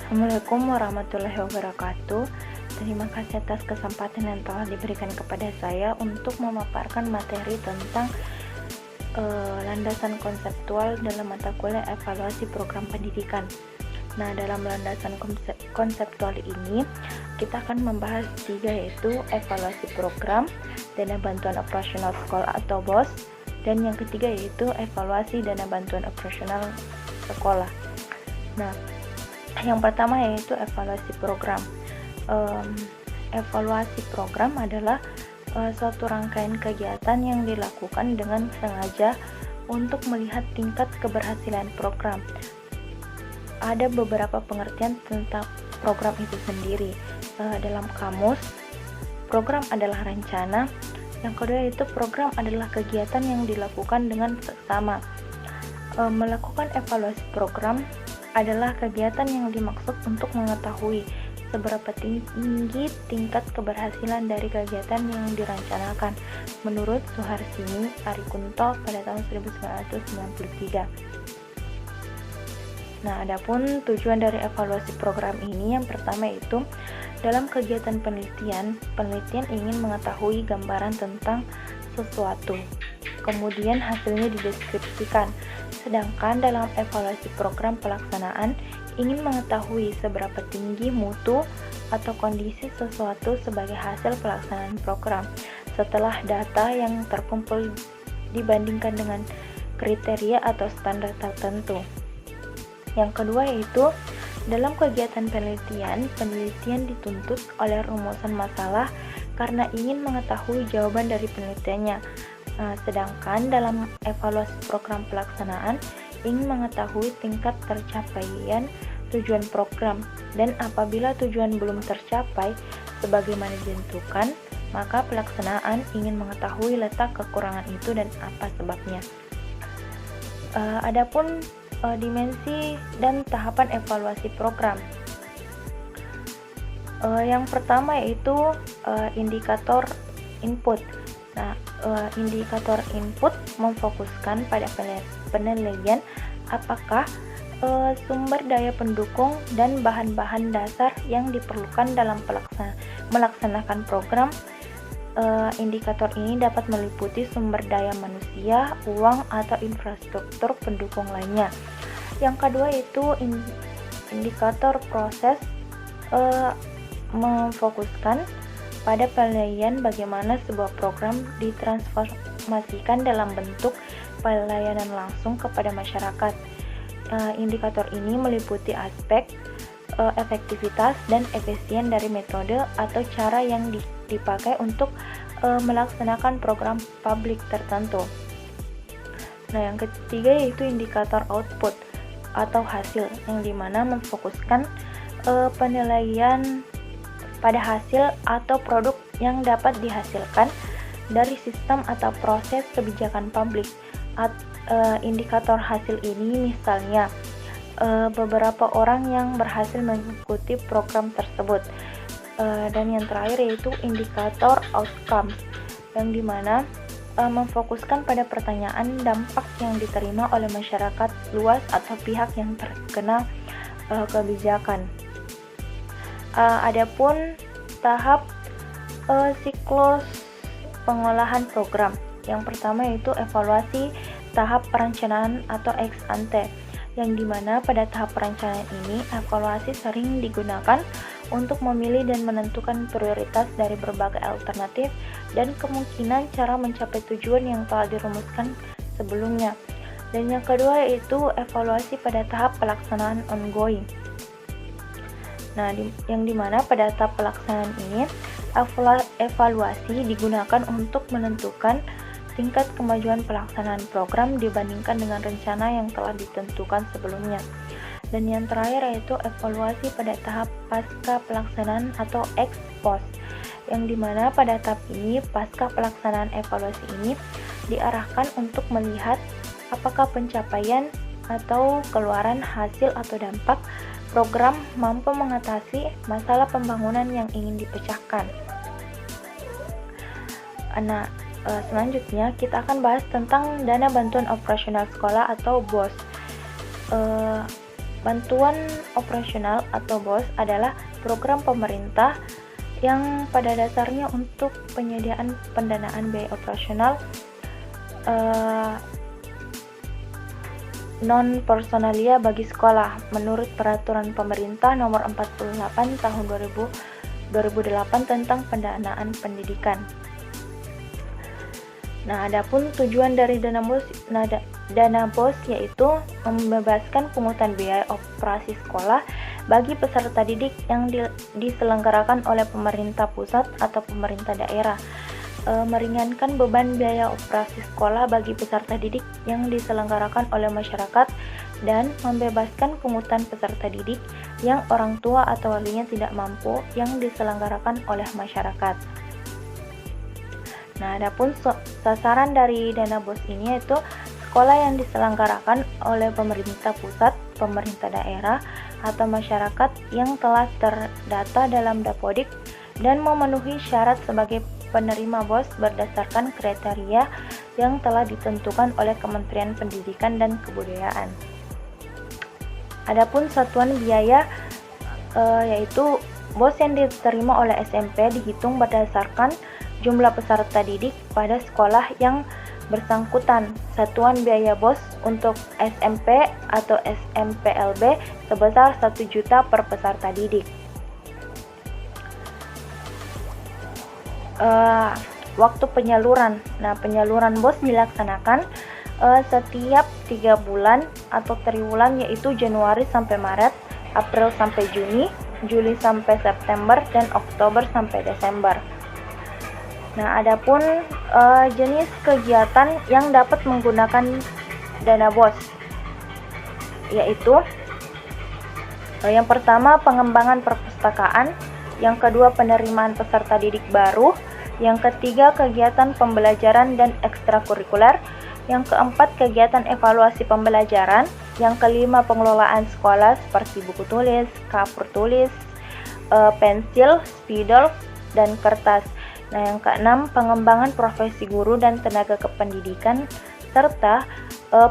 Assalamualaikum warahmatullahi wabarakatuh. Terima kasih atas kesempatan yang telah diberikan kepada saya untuk memaparkan materi tentang landasan konseptual dalam mata kuliah evaluasi program pendidikan. Nah, dalam landasan konseptual ini kita akan membahas 3, yaitu evaluasi program, dana bantuan operasional sekolah atau BOS, dan yang ketiga yaitu evaluasi dana bantuan operasional sekolah. Nah, yang pertama yaitu evaluasi program. Evaluasi program adalah suatu rangkaian kegiatan yang dilakukan dengan sengaja untuk melihat tingkat keberhasilan program. Ada beberapa pengertian tentang program itu sendiri. Dalam kamus, program adalah rencana. Yang kedua yaitu program adalah kegiatan yang dilakukan dengan seksama. Melakukan evaluasi program adalah kegiatan yang dimaksud untuk mengetahui seberapa tinggi tingkat keberhasilan dari kegiatan yang dirancanakan menurut Suharsini Arikunto pada tahun 1993. Nah, adapun tujuan dari evaluasi program ini yang pertama yaitu dalam kegiatan penelitian ingin mengetahui gambaran tentang sesuatu. Kemudian hasilnya dideskripsikan. Sedangkan dalam evaluasi program pelaksanaan ingin mengetahui seberapa tinggi mutu atau kondisi sesuatu sebagai hasil pelaksanaan program setelah data yang terkumpul dibandingkan dengan kriteria atau standar tertentu. Yang kedua yaitu dalam kegiatan penelitian dituntut oleh rumusan masalah karena ingin mengetahui jawaban dari penelitiannya. Sedangkan dalam evaluasi program pelaksanaan ingin mengetahui tingkat tercapaian tujuan program, dan apabila tujuan belum tercapai sebagaimana ditentukan, maka pelaksanaan ingin mengetahui letak kekurangan itu dan apa sebabnya. Adapun dimensi dan tahapan evaluasi program. Yang pertama yaitu indikator input. Nah, indikator input memfokuskan pada penilaian apakah sumber daya pendukung dan bahan-bahan dasar yang diperlukan dalam melaksanakan program. Indikator ini dapat meliputi sumber daya manusia, uang, atau infrastruktur pendukung lainnya. Yang kedua itu indikator proses, memfokuskan pada penilaian bagaimana sebuah program ditransformasikan dalam bentuk pelayanan langsung kepada masyarakat. Indikator ini meliputi aspek efektivitas dan efisien dari metode atau cara yang dipakai untuk melaksanakan program publik tertentu. Nah, yang ketiga yaitu indikator output atau hasil, yang dimana memfokuskan penilaian pada hasil atau produk yang dapat dihasilkan dari sistem atau proses kebijakan publik. Indikator hasil ini misalnya beberapa orang yang berhasil mengikuti program tersebut. Dan yang terakhir yaitu indikator outcomes, yang dimana memfokuskan pada pertanyaan dampak yang diterima oleh masyarakat luas atau pihak yang terkena kebijakan. Adapun tahap siklus pengolahan program. Yang pertama yaitu evaluasi tahap perencanaan atau ex ante, yang dimana pada tahap perencanaan ini evaluasi sering digunakan untuk memilih dan menentukan prioritas dari berbagai alternatif dan kemungkinan cara mencapai tujuan yang telah dirumuskan sebelumnya. Dan yang kedua yaitu evaluasi pada tahap pelaksanaan ongoing. Nah, yang dimana pada tahap pelaksanaan ini evaluasi digunakan untuk menentukan tingkat kemajuan pelaksanaan program dibandingkan dengan rencana yang telah ditentukan sebelumnya. Dan yang terakhir yaitu evaluasi pada tahap pasca pelaksanaan atau ex post, yang dimana pada tahap ini pasca pelaksanaan evaluasi ini diarahkan untuk melihat apakah pencapaian atau keluaran hasil atau dampak program mampu mengatasi masalah pembangunan yang ingin dipecahkan. Nah, selanjutnya kita akan bahas tentang dana bantuan operasional sekolah atau BOS. Bantuan operasional atau BOS adalah program pemerintah yang pada dasarnya untuk penyediaan pendanaan biaya operasional non-personalia bagi sekolah menurut Peraturan Pemerintah Nomor 48 Tahun 2008 tentang pendanaan pendidikan. Nah, adapun tujuan dari dana BOS yaitu membebaskan pungutan biaya operasi sekolah bagi peserta didik yang diselenggarakan oleh pemerintah pusat atau pemerintah daerah, meringankan beban biaya operasi sekolah bagi peserta didik yang diselenggarakan oleh masyarakat, dan membebaskan pungutan peserta didik yang orang tua atau walinya tidak mampu yang diselenggarakan oleh masyarakat. Nah, adapun sasaran dari dana BOS ini yaitu sekolah yang diselenggarakan oleh pemerintah pusat, pemerintah daerah, atau masyarakat yang telah terdata dalam Dapodik dan memenuhi syarat sebagai penerima BOS berdasarkan kriteria yang telah ditentukan oleh Kementerian Pendidikan dan Kebudayaan. Adapun satuan biaya yaitu BOS yang diterima oleh SMP dihitung berdasarkan jumlah peserta didik pada sekolah yang bersangkutan. Satuan biaya BOS untuk SMP atau SMPLB sebesar 1 juta per peserta didik. Waktu penyaluran. Nah, penyaluran BOS dilaksanakan setiap 3 bulan atau triwulan, yaitu Januari sampai Maret, April sampai Juni, Juli sampai September, dan Oktober sampai Desember. Nah, adapun jenis kegiatan yang dapat menggunakan dana BOS yaitu yang pertama pengembangan perpustakaan, yang kedua penerimaan peserta didik baru, yang ketiga kegiatan pembelajaran dan ekstrakurikuler, yang keempat kegiatan evaluasi pembelajaran, yang kelima pengelolaan sekolah seperti buku tulis, kapur tulis, pensil, spidol, dan kertas. Nah, yang keenam pengembangan profesi guru dan tenaga kependidikan serta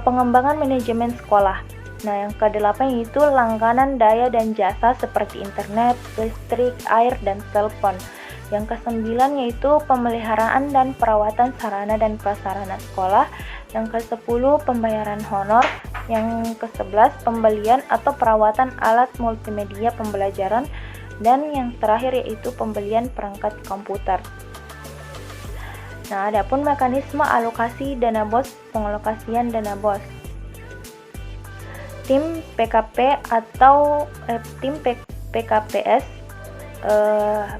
pengembangan manajemen sekolah. Nah, yang kedelapan yaitu langganan daya dan jasa seperti internet, listrik, air, dan telepon. Yang kesembilan yaitu pemeliharaan dan perawatan sarana dan prasarana sekolah. Yang kesepuluh pembayaran honor. Yang kesebelas pembelian atau perawatan alat multimedia pembelajaran. Dan yang terakhir yaitu pembelian perangkat komputer. Nah, adapun mekanisme alokasi dana BOS, pengalokasian dana BOS. Tim PKP atau tim PKPS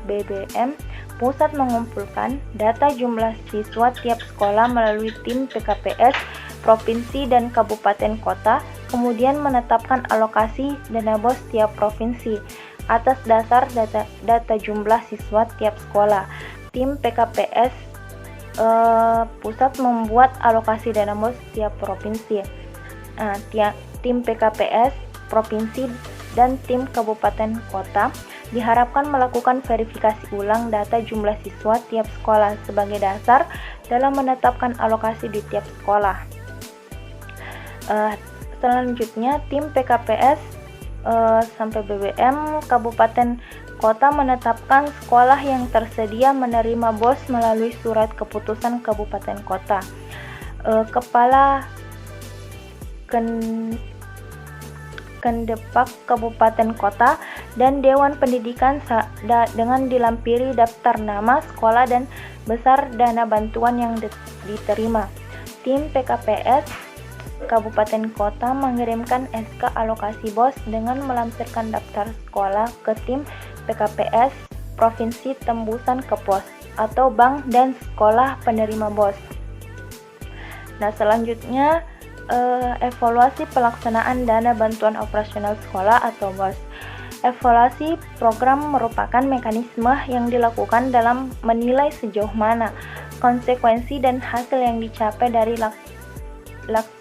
BBM pusat mengumpulkan data jumlah siswa tiap sekolah melalui tim PKPS provinsi dan kabupaten kota, kemudian menetapkan alokasi dana BOS tiap provinsi atas dasar data jumlah siswa tiap sekolah. Tim PKPS pusat membuat alokasi dana BOS tiap provinsi. Nah, tim PKPS provinsi dan tim kabupaten kota diharapkan melakukan verifikasi ulang data jumlah siswa tiap sekolah sebagai dasar dalam menetapkan alokasi di tiap sekolah. Selanjutnya, tim PKPS sampai BBM kabupaten kota menetapkan sekolah yang tersedia menerima BOS melalui surat keputusan kabupaten kota. Kepala Kendepak kabupaten kota dan Dewan Pendidikan dengan dilampiri daftar nama sekolah dan besar dana bantuan yang diterima. Tim PKPS kabupaten kota mengirimkan SK alokasi BOS dengan melampirkan daftar sekolah ke tim PKPS provinsi tembusan ke pos atau bank dan sekolah penerima BOS. Nah, selanjutnya evaluasi pelaksanaan dana bantuan operasional sekolah atau BOS. Evaluasi program merupakan mekanisme yang dilakukan dalam menilai sejauh mana konsekuensi dan hasil yang dicapai dari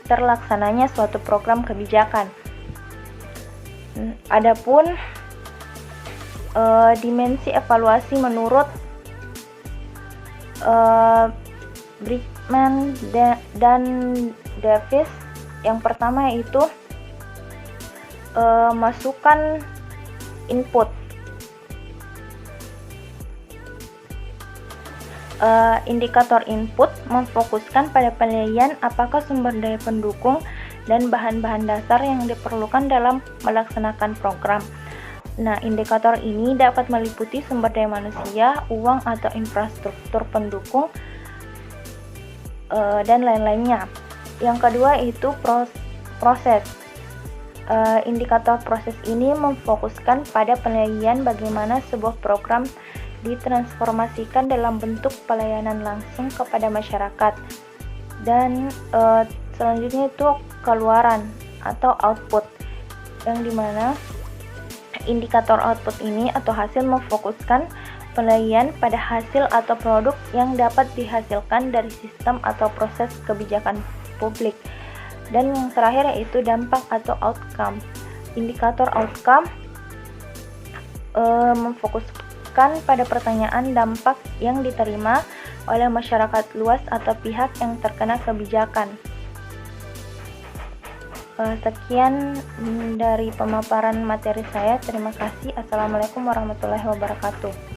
terlaksananya suatu program kebijakan. Adapun dimensi evaluasi menurut Brickman dan Davis, yang pertama yaitu masukan input. Indikator input memfokuskan pada penilaian apakah sumber daya pendukung dan bahan-bahan dasar yang diperlukan dalam melaksanakan program. Nah, indikator ini dapat meliputi sumber daya manusia, uang atau infrastruktur pendukung, dan lain-lainnya. Yang kedua itu proses. Indikator proses ini memfokuskan pada penilaian bagaimana sebuah program ditransformasikan dalam bentuk pelayanan langsung kepada masyarakat. Dan selanjutnya itu keluaran atau output, yang dimana indikator output ini atau hasil memfokuskan penilaian pada hasil atau produk yang dapat dihasilkan dari sistem atau proses kebijakan publik. Dan yang terakhir yaitu dampak atau outcome. Indikator outcome memfokuskan pada pertanyaan dampak yang diterima oleh masyarakat luas atau pihak yang terkena kebijakan. Sekian dari pemaparan materi saya. Terima kasih. Assalamualaikum warahmatullahi wabarakatuh.